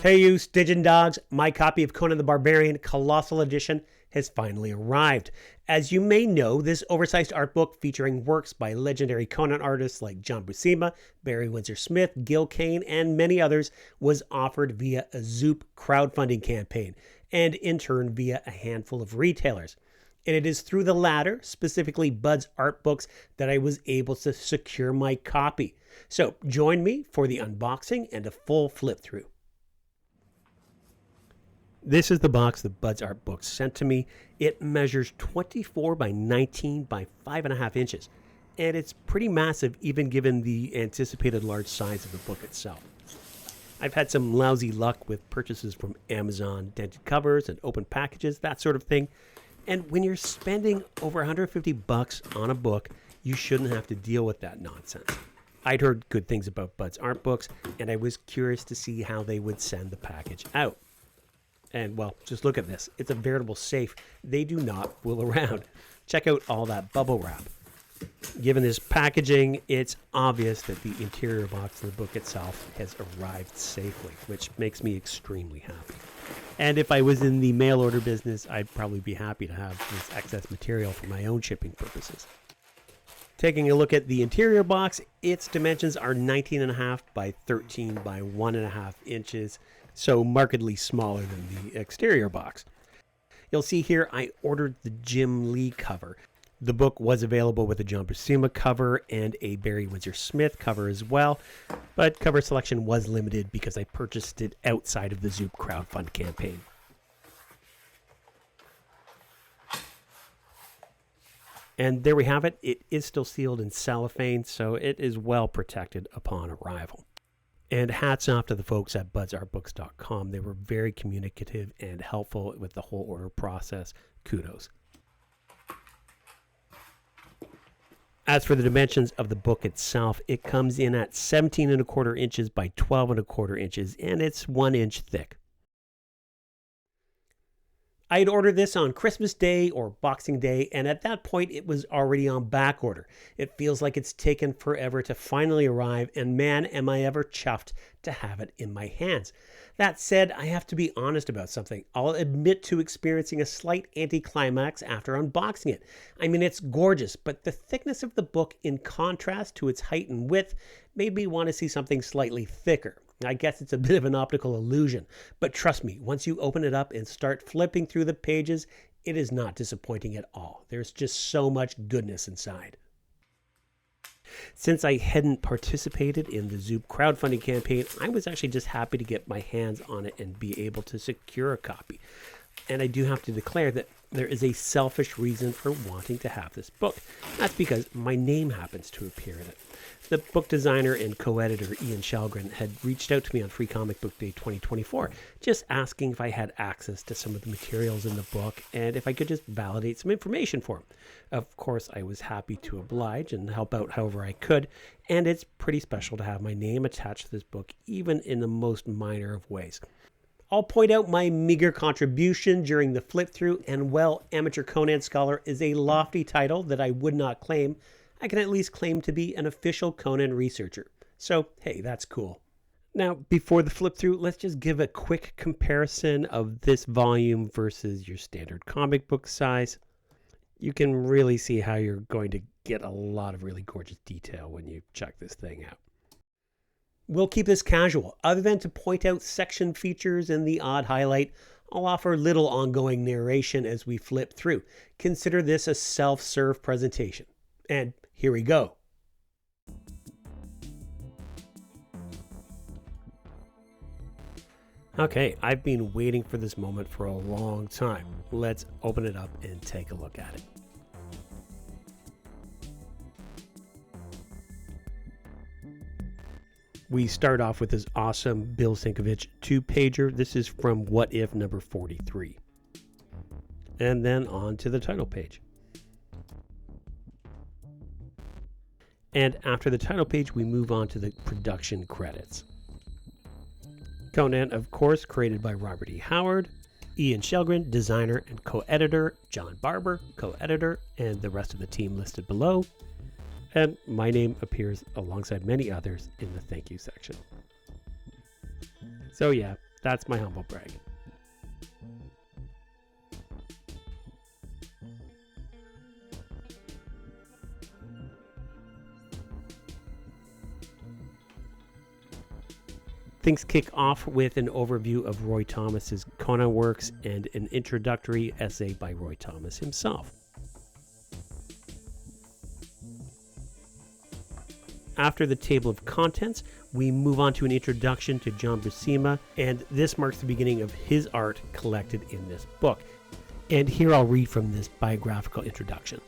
Hey you Stygian Dogs, my copy of Conan the Barbarian Colossal Edition has finally arrived. As you may know, this oversized art book featuring works by legendary Conan artists like John Buscema, Windsor-Smith, Gil Kane, and many others was offered via a Zoop crowdfunding campaign, and in turn via a handful of retailers. And it is through the latter, specifically Bud's art books, that I was able to secure my copy. So join me for the unboxing and a full flip through. This is the box that Bud's Art Books sent to me. It measures 24 by 19 by 5.5 inches, and it's pretty massive even given the anticipated large size of the book itself. I've had some lousy luck with purchases from Amazon, dented covers and open packages, that sort of thing. And when you're spending over $150 on a book, you shouldn't have to deal with that nonsense. I'd heard good things about Bud's Art Books, and I was curious to see how they would send the package out. And, well, just look at this. It's a veritable safe. They do not fool around. Check out all that bubble wrap. Given this packaging, it's obvious that the interior box of the book itself has arrived safely, which makes me extremely happy. And if I was in the mail order business, I'd probably be happy to have this excess material for my own shipping purposes. Taking a look at the interior box, its dimensions are 19.5 by 13 by 1.5 inches. So markedly smaller than the exterior box. You'll see here I ordered the Jim Lee cover. The book was available with a John Buscema cover and a Windsor-Smith cover as well, but cover selection was limited because I purchased it outside of the Zoop crowdfund campaign. And there we have it. It is still sealed in cellophane, so it is well protected upon arrival. And hats off to the folks at budsartbooks.com. They were very communicative and helpful with the whole order process. Kudos. As for the dimensions of the book itself, it comes in at 17.25 inches by 12.25 inches, and it's 1 inch thick. I had ordered this on Christmas Day or Boxing Day, and at that point it was already on back order. It feels like it's taken forever to finally arrive, and man, am I ever chuffed to have it in my hands. That said, I have to be honest about something. I'll admit to experiencing a slight anticlimax after unboxing it. I mean, it's gorgeous, but the thickness of the book in contrast to its height and width made me want to see something slightly thicker. I guess it's a bit of an optical illusion, but trust me, once you open it up and start flipping through the pages, it is not disappointing at all. There's just so much goodness inside. Since I hadn't participated in the Zoop crowdfunding campaign, I was actually just happy to get my hands on it and be able to secure a copy. And I do have to declare that there is a selfish reason for wanting to have this book. That's because my name happens to appear in it. The book designer and co-editor Ian Chalgren had reached out to me on Free Comic Book Day 2024, just asking if I had access to some of the materials in the book and if I could just validate some information for him. Of course, I was happy to oblige and help out however I could, and it's pretty special to have my name attached to this book, even in the most minor of ways. I'll point out my meager contribution during the flip through, and well, Amateur Conan Scholar is a lofty title that I would not claim. I can at least claim to be an official Conan researcher. So, hey, that's cool. Now, before the flip through, let's just give a quick comparison of this volume versus your standard comic book size. You can really see how you're going to get a lot of really gorgeous detail when you check this thing out. We'll keep this casual. Other than to point out section features and the odd highlight, I'll offer little ongoing narration as we flip through. Consider this a self-serve presentation. And here we go. Okay, I've been waiting for this moment for a long time. Let's open it up and take a look at it. We start off with this awesome Bill Sienkiewicz 2-pager. This is from What If number 43. And then on to the title page. And after the title page, we move on to the production credits. Conan, of course, created by Robert E. Howard. Ian Chalgren, designer and co-editor. John Barber, co-editor, and the rest of the team listed below. And my name appears alongside many others in the thank you section. So yeah, That's my humble brag. Things kick off with an overview of Roy Thomas's Conan works and an introductory essay by Roy Thomas himself. After the table of contents, we move on to an introduction to John Buscema, and this marks the beginning of his art collected in this book. And here I'll read from this biographical introduction.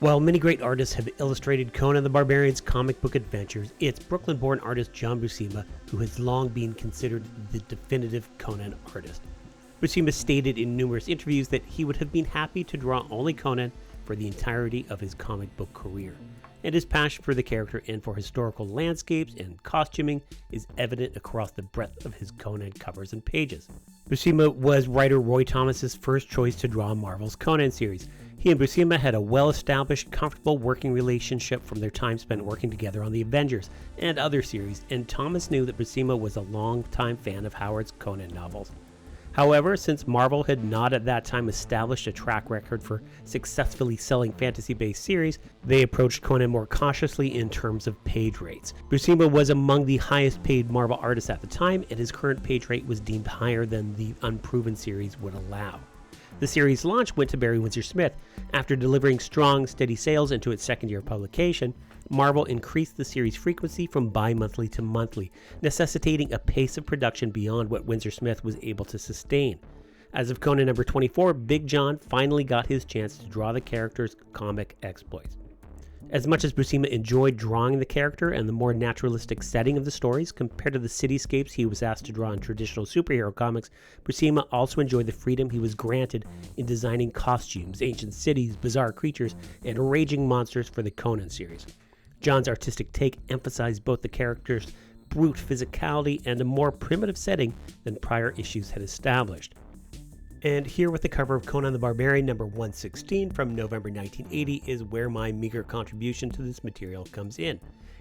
While many great artists have illustrated Conan the Barbarian's comic book adventures, it's Brooklyn-born artist John Buscema who has long been considered the definitive Conan artist. Buscema stated in numerous interviews that he would have been happy to draw only Conan for the entirety of his comic book career, and his passion for the character and for historical landscapes and costuming is evident across the breadth of his Conan covers and pages. Buscema was writer Roy Thomas's first choice to draw Marvel's Conan series. He and Buscema had a well-established, comfortable working relationship from their time spent working together on the Avengers and other series, and Thomas knew that Buscema was a long-time fan of Howard's Conan novels. However, since Marvel had not at that time established a track record for successfully selling fantasy-based series, they approached Conan more cautiously in terms of page rates. Buscema was among the highest-paid Marvel artists at the time, and his current page rate was deemed higher than the unproven series would allow. The series' launch went to Barry Windsor-Smith. After delivering strong, steady sales into its second year of publication, Marvel increased the series' frequency from bi-monthly to monthly, necessitating a pace of production beyond what Windsor-Smith was able to sustain. As of Conan number 24, Big John finally got his chance to draw the character's comic exploits. As much as Buscema enjoyed drawing the character and the more naturalistic setting of the stories compared to the cityscapes he was asked to draw in traditional superhero comics, Buscema also enjoyed the freedom he was granted in designing costumes, ancient cities, bizarre creatures, and raging monsters for the Conan series. John's artistic take emphasized both the character's brute physicality and a more primitive setting than prior issues had established. And here with the cover of Conan the Barbarian number 116 from November 1980 is where my meager contribution to this material comes in.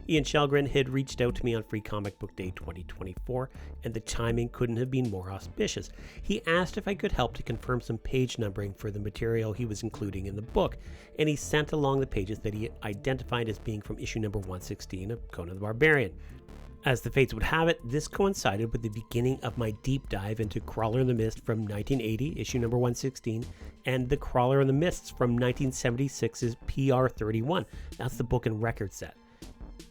Ian Chalgren had reached out to me on Free Comic Book Day 2024, and the timing couldn't have been more auspicious. He asked if I could help to confirm some page numbering for the material he was including in the book, and he sent along the pages that he identified as being from issue number 116 of Conan the Barbarian. As the fates would have it, this coincided with the beginning of my deep dive into Crawler in the Mist from 1980, issue number 116, and The Crawler in the Mists from 1976's PR31. That's the book and record set.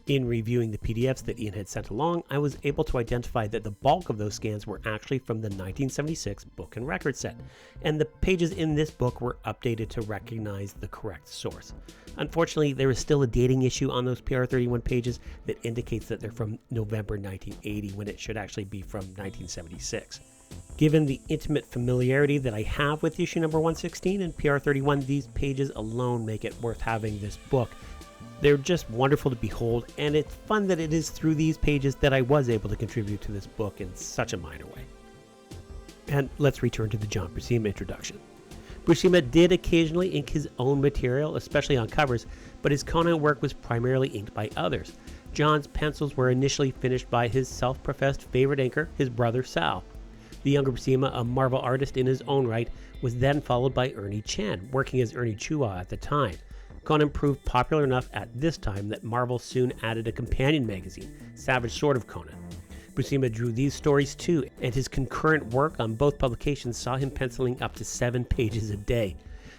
In reviewing the PDFs that Ian had sent along, I was able to identify that the bulk of those scans were actually from the 1976 book and record set, and the pages in this book were updated to recognize the correct source. Unfortunately, there is still a dating issue on those PR31 pages that indicates that they're from November 1980 when it should actually be from 1976. Given the intimate familiarity that I have with issue number 116 and PR31, these pages alone make it worth having this book. They're just wonderful to behold, and it's fun that it is through these pages that I was able to contribute to this book in such a minor way. And let's return to the John Buscema introduction. Buscema did occasionally ink his own material, especially on covers, but his Conan work was primarily inked by others. John's pencils were initially finished by his self-professed favorite inker, his brother Sal. The younger Buscema, a Marvel artist in his own right, was then followed by Ernie Chan, working as Ernie Chua at the time. Conan proved popular enough at this time that Marvel soon added a companion magazine, Savage Sword of Conan. Buscema drew these stories too, and his concurrent work on both publications saw him penciling up to 7 pages a day.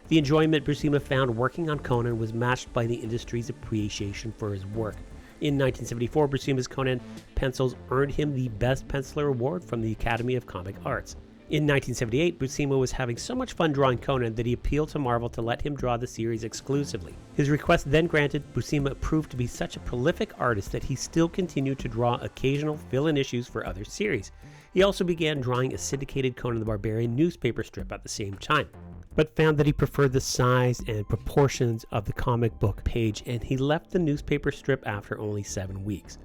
The enjoyment Buscema found working on Conan was matched by the industry's appreciation for his work. In 1974, Buscema's Conan pencils earned him the Best Penciler Award from the Academy of Comic Arts. In 1978, Buscema was having so much fun drawing Conan that he appealed to Marvel to let him draw the series exclusively. His request then granted, Buscema proved to be such a prolific artist that he still continued to draw occasional fill-in issues for other series. He also began drawing a syndicated Conan the Barbarian newspaper strip at the same time, but found that he preferred the size and proportions of the comic book page, and he left the newspaper strip after only 7 weeks.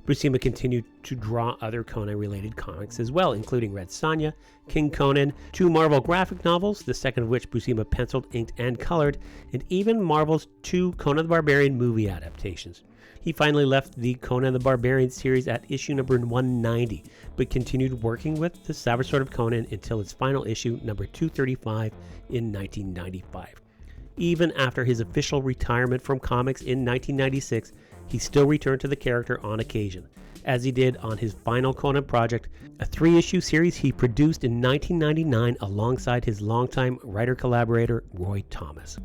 Buscema continued to draw other Conan-related comics as well, including Red Sonja, King Conan, 2 Marvel graphic novels, the second of which Buscema penciled, inked, and colored, and even Marvel's 2 Conan the Barbarian movie adaptations. He finally left the Conan the Barbarian series at issue number 190, but continued working with the Savage Sword of Conan until its final issue, number 235, in 1995. Even after his official retirement from comics in 1996, he still returned to the character on occasion, as he did on his final Conan project, a 3-issue series he produced in 1999 alongside his longtime writer-collaborator Roy Thomas.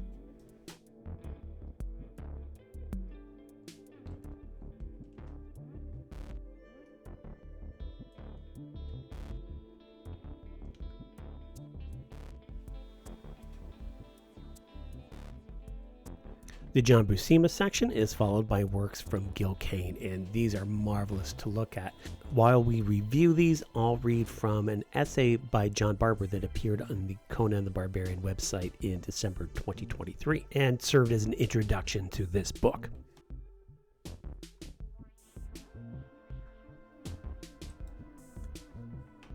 The John Buscema section is followed by works from Gil Kane, and these are marvelous to look at. While we review these, I'll read from an essay by John Barber that appeared on the Conan the Barbarian website in December 2023 and served as an introduction to this book.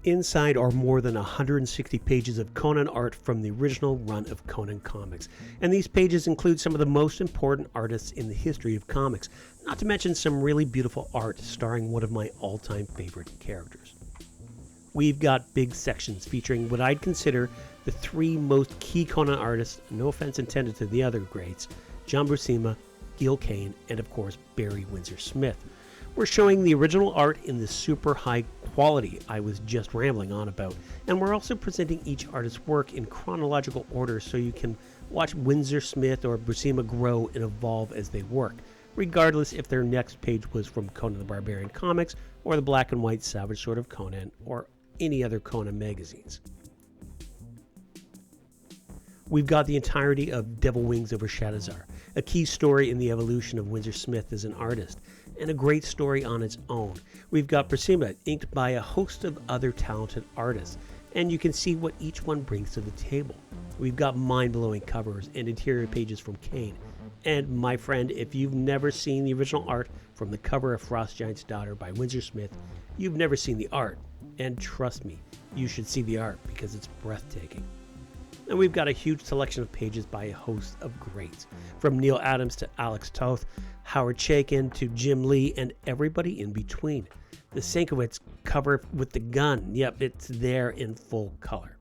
Inside are more than 160 pages of Conan art from the original run of Conan comics, and these pages include some of the most important artists in the history of comics, not to mention some really beautiful art starring one of my all-time favorite characters. We've got big sections featuring what I'd consider the 3 most key Conan artists, no offense intended to the other greats, John Buscema, Gil Kane, and of course Barry Windsor-Smith. We're showing the original art in the super high quality I was just rambling on about, and we're also presenting each artist's work in chronological order so you can watch Windsor-Smith or Buscema grow and evolve as they work, regardless if their next page was from Conan the Barbarian comics or the black and white Savage Sword of Conan or any other Conan magazines. We've got the entirety of Devil Wings over Shadowzar, a key story in the evolution of Windsor-Smith as an artist, and a great story on its own. We've got Buscema inked by a host of other talented artists, and you can see what each one brings to the table. We've got mind-blowing covers and interior pages from Kane. And my friend, if you've never seen the original art from the cover of Frost Giant's Daughter by Windsor-Smith, you've never seen the art. And trust me, you should see the art because it's breathtaking. And we've got a huge selection of pages by a host of greats, from Neal Adams to Alex Toth, Howard Chaykin to Jim Lee, and everybody in between. The Sienkiewicz cover with the gun, yep, it's there in full color.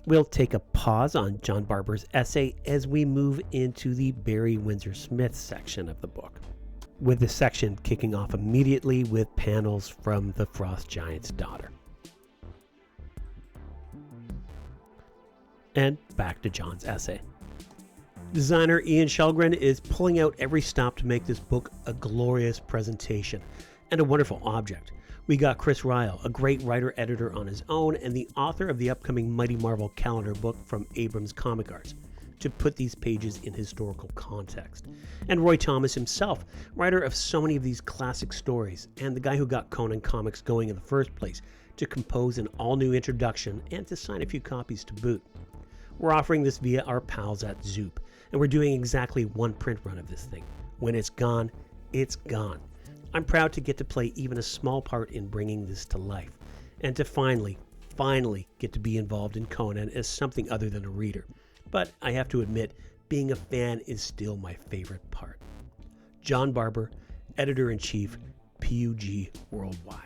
We'll take a pause on John Barber's essay as we move into the Barry Windsor-Smith section of the book, with the section kicking off immediately with panels from the Frost Giant's Daughter. And back to John's essay. Designer Ian Chalgren is pulling out every stop to make this book a glorious presentation and a wonderful object. We got Chris Ryall, a great writer-editor on his own and the author of the upcoming Mighty Marvel calendar book from Abrams Comic Arts, to put these pages in historical context. And Roy Thomas himself, writer of so many of these classic stories, and the guy who got Conan comics going in the first place, to compose an all-new introduction and to sign a few copies to boot. We're offering this via our pals at Zoop, and we're doing exactly one print run of this thing. When it's gone, it's gone. I'm proud to get to play even a small part in bringing this to life, and to finally get to be involved in Conan as something other than a reader. But I have to admit, being a fan is still my favorite part. John Barber, Editor-in-Chief, PUG Worldwide.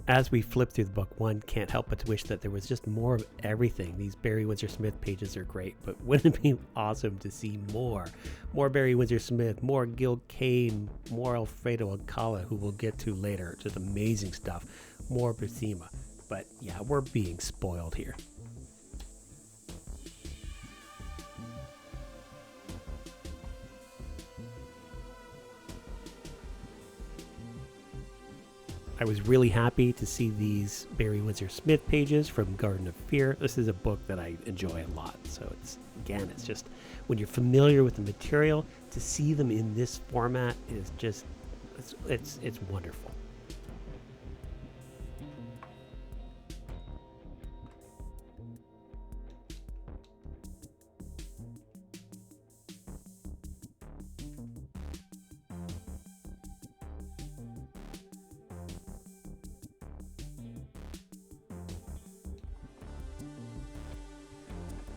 As we flip through the book, one can't help but to wish that there was just more of everything. These Barry Windsor-Smith pages are great, but wouldn't it be awesome to see more? More Barry Windsor-Smith, more Gil Kane, more Alfredo Alcala, who we'll get to later. Just amazing stuff. More Buscema. But yeah, we're being spoiled here. I was really happy to see these Barry Windsor-Smith pages from Garden of Fear. This is a book that I enjoy a lot. So it's just, when you're familiar with the material, to see them in this format is just, it's wonderful.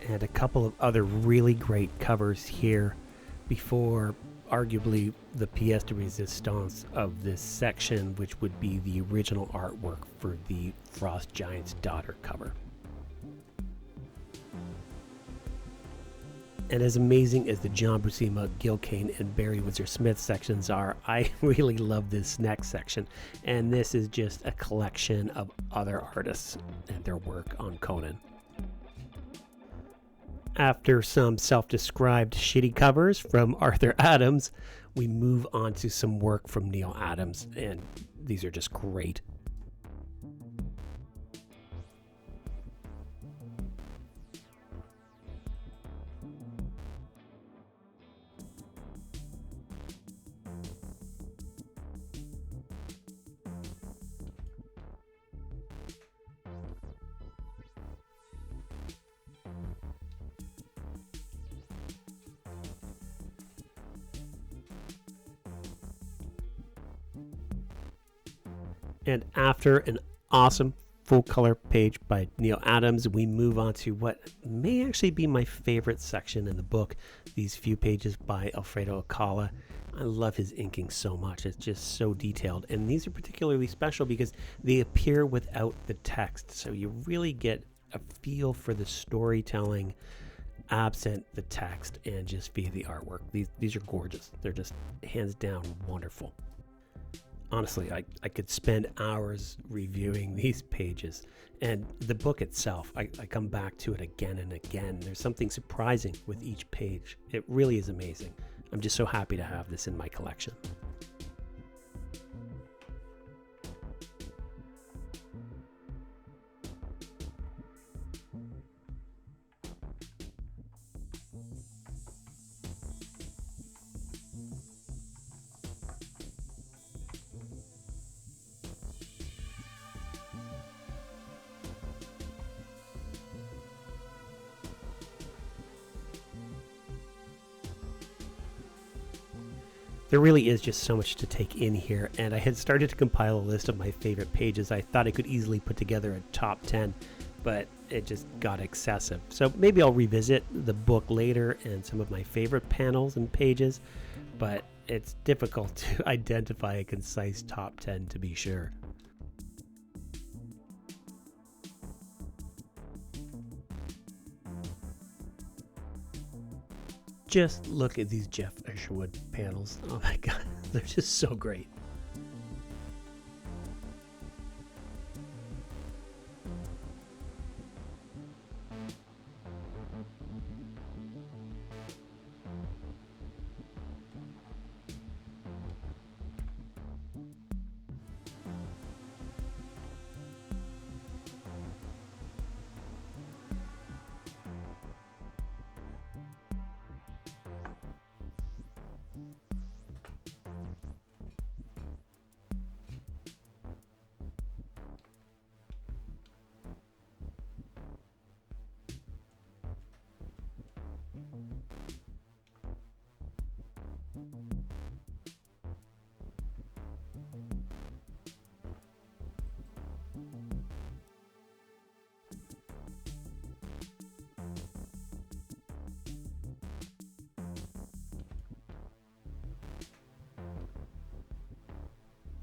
and a couple of other really great covers here before arguably the pièce de résistance of this section, which would be the original artwork for the Frost Giant's Daughter cover. And as amazing as the John Buscema, Gil Kane, and Barry Windsor-Smith sections are, I really love this next section. And this is just a collection of other artists and their work on Conan. After some self-described shitty covers from Arthur Adams, we move on to some work from Neal Adams, and these are just great. And after an awesome full color page by Neal Adams, we move on to what may actually be my favorite section in the book, these few pages by Alfredo Alcala. I love his inking so much. It's just so detailed. And these are particularly special because they appear without the text. So you really get a feel for the storytelling absent the text and just via the artwork. These are gorgeous. They're just hands down wonderful. Honestly, I could spend hours reviewing these pages, and the book itself, I come back to it again and again. There's something surprising with each page. It really is amazing. I'm just so happy to have this in my collection. There really is just so much to take in here, and I had started to compile a list of my favorite pages. I thought I could easily put together a top 10, but it just got excessive. So maybe I'll revisit the book later and some of my favorite panels and pages, but it's difficult to identify a concise top 10 to be sure. Just look at these Jeff Isherwood panels. Oh my god, they're just so great.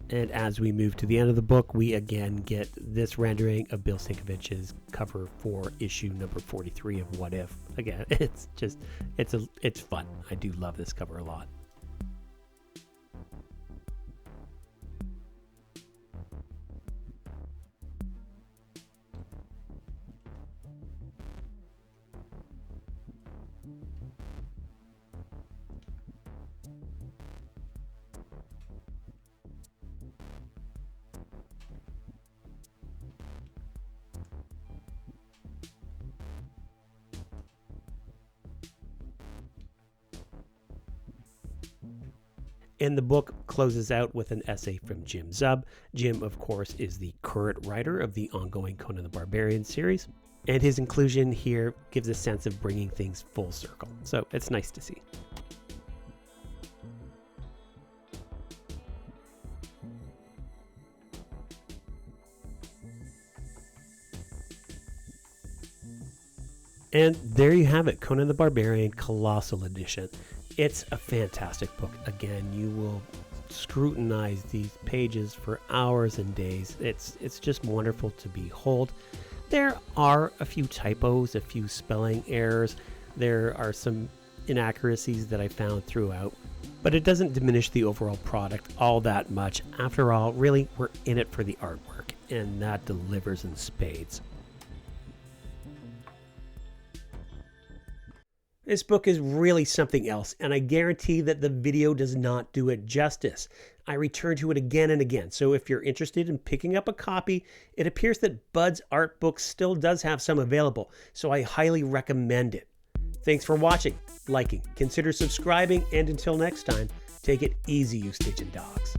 And as we move to the end of the book, we again get this rendering of Bill Sinkovich's cover for issue number 43 of What If. Again, it's fun. I do love this cover a lot. And the book closes out with an essay from Jim Zub. Jim, of course, is the current writer of the ongoing Conan the Barbarian series, and his inclusion here gives a sense of bringing things full circle. So it's nice to see. And there you have it, Conan the Barbarian Colossal Edition. It's a fantastic book. Again, you will scrutinize these pages for hours and days. It's just wonderful to behold. There are a few typos, a few spelling errors. There are some inaccuracies that I found throughout, but it doesn't diminish the overall product all that much. After all, really, we're in it for the artwork, and that delivers in spades. This book is really something else, and I guarantee that the video does not do it justice. I return to it again and again, so if you're interested in picking up a copy, it appears that Bud's Art Books still does have some available, so I highly recommend it. Thanks for watching, liking, consider subscribing, and until next time, take it easy, you Stygian Dogs.